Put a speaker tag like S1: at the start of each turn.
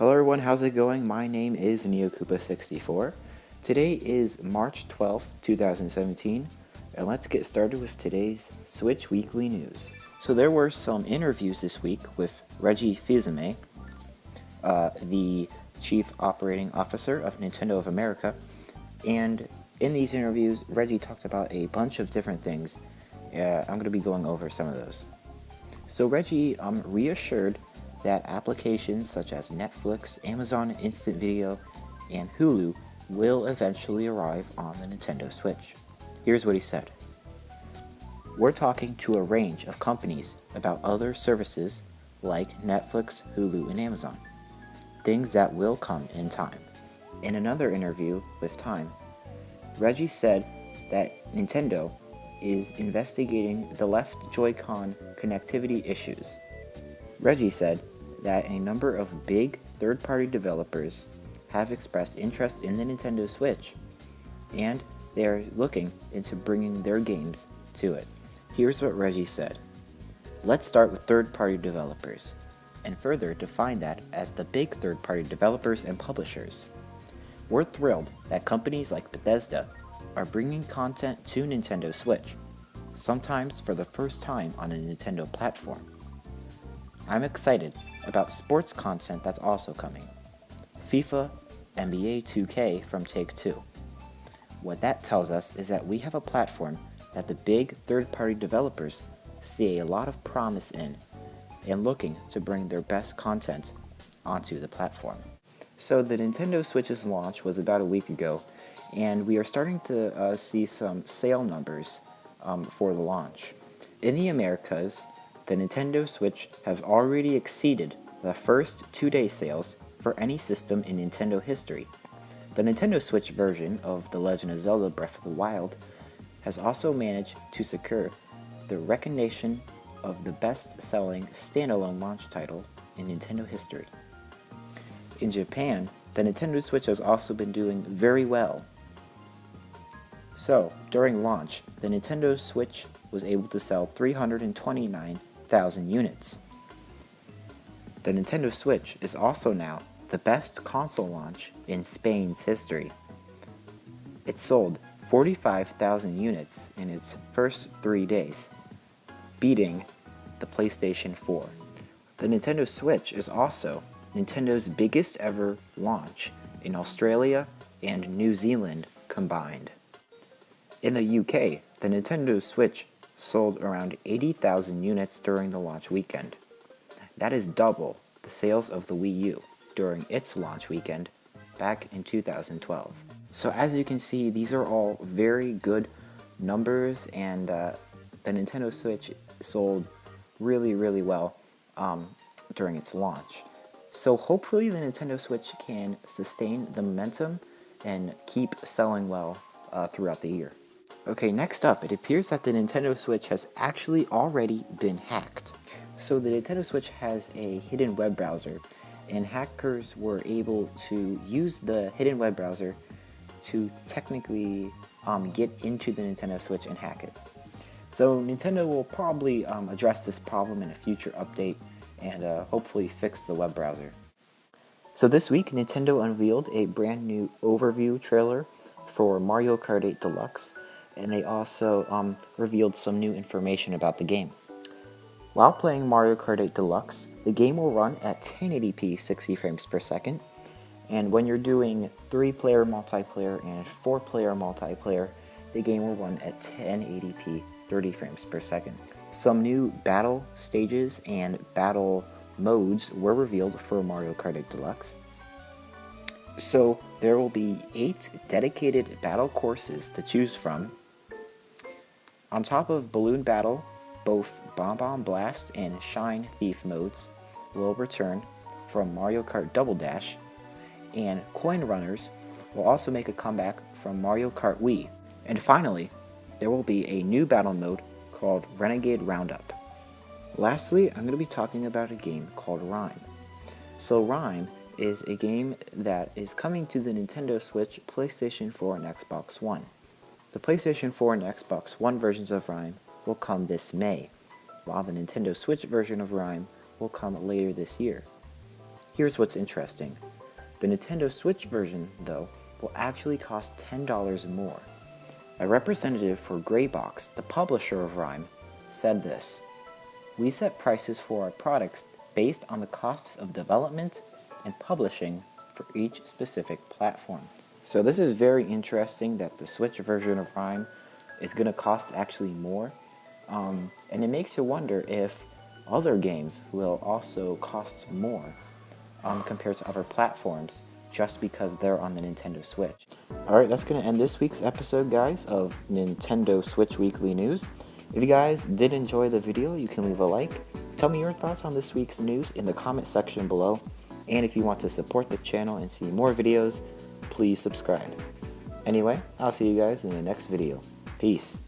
S1: Hello everyone, how's it going? My name is NeoKoopa64. Today is March 12th, 2017, and let's get started with today's Switch Weekly News. So there were some interviews this week with Reggie Fils-Aimé, the Chief Operating Officer of Nintendo of America, and in these interviews, Reggie talked about a bunch of different things. I'm going to be going over some of those. So Reggie reassured that applications such as Netflix, Amazon Instant Video, and Hulu will eventually arrive on the Nintendo Switch. Here's what he said. We're talking to a range of companies about other services like Netflix, Hulu, and Amazon. Things that will come in time. In another interview with Time, Reggie said that Nintendo is investigating the left Joy-Con connectivity issues. Reggie said that a number of big third-party developers have expressed interest in the Nintendo Switch, and they are looking into bringing their games to it. Here's what Reggie said. Let's start with third-party developers, and further define that as the big third-party developers and publishers. We're thrilled that companies like Bethesda are bringing content to Nintendo Switch, sometimes for the first time on a Nintendo platform. I'm excited about sports content that's also coming. FIFA, NBA 2K from Take-Two. What that tells us is that we have a platform that the big third-party developers see a lot of promise in and looking to bring their best content onto the platform. So the Nintendo Switch's launch was about a week ago, and we are starting to see some sale numbers for the launch. In the Americas, the Nintendo Switch has already exceeded the first 2-day sales for any system in Nintendo history. The Nintendo Switch version of The Legend of Zelda Breath of the Wild has also managed to secure the recognition of the best-selling standalone launch title in Nintendo history. In Japan, the Nintendo Switch has also been doing very well. So, during launch, the Nintendo Switch was able to sell 329,000 units. The Nintendo Switch is also now the best console launch in Spain's history. It sold 45,000 units in its first 3 days, beating the PlayStation 4. The Nintendo Switch is also Nintendo's biggest ever launch in Australia and New Zealand combined. In the UK, the Nintendo Switch sold around 80,000 units during the launch weekend. That is double the sales of the Wii U during its launch weekend back in 2012. So as you can see, these are all very good numbers, and the Nintendo Switch sold really well during its launch. So hopefully the Nintendo Switch can sustain the momentum and keep selling well throughout the year. Okay, next up, it appears that the Nintendo Switch has actually already been hacked. So the Nintendo Switch has a hidden web browser, and hackers were able to use the hidden web browser to technically get into the Nintendo Switch and hack it. So Nintendo will probably address this problem in a future update and hopefully fix the web browser. So this week, Nintendo unveiled a brand new overview trailer for Mario Kart 8 Deluxe, and they also revealed some new information about the game. While playing Mario Kart 8 Deluxe, the game will run at 1080p 60 frames per second, and when you're doing 3-player multiplayer and 4-player multiplayer, the game will run at 1080p 30 frames per second. Some new battle stages and battle modes were revealed for Mario Kart 8 Deluxe. So there will be 8 dedicated battle courses to choose from. On top of Balloon Battle, both Bomb Bomb Blast and Shine Thief modes will return from Mario Kart Double Dash, and Coin Runners will also make a comeback from Mario Kart Wii. And finally, there will be a new battle mode called Renegade Roundup. Lastly, I'm going to be talking about a game called Rime. So Rime is a game that is coming to the Nintendo Switch, PlayStation 4, and Xbox One. The PlayStation 4 and Xbox One versions of Rime will come this May, while the Nintendo Switch version of Rime will come later this year. Here's what's interesting. The Nintendo Switch version, though, will actually cost $10 more. A representative for Greybox, the publisher of Rime, said this: "We set prices for our products based on the costs of development and publishing for each specific platform." So this is very interesting that the Switch version of Rime is going to cost actually more. And it makes you wonder if other games will also cost more compared to other platforms just because they're on the Nintendo Switch. Alright, that's going to end this week's episode, guys, of Nintendo Switch Weekly News. If you guys did enjoy the video, you can leave a like. Tell me your thoughts on this week's news in the comment section below. And if you want to support the channel and see more videos, please subscribe. Anyway, I'll see you guys in the next video. Peace.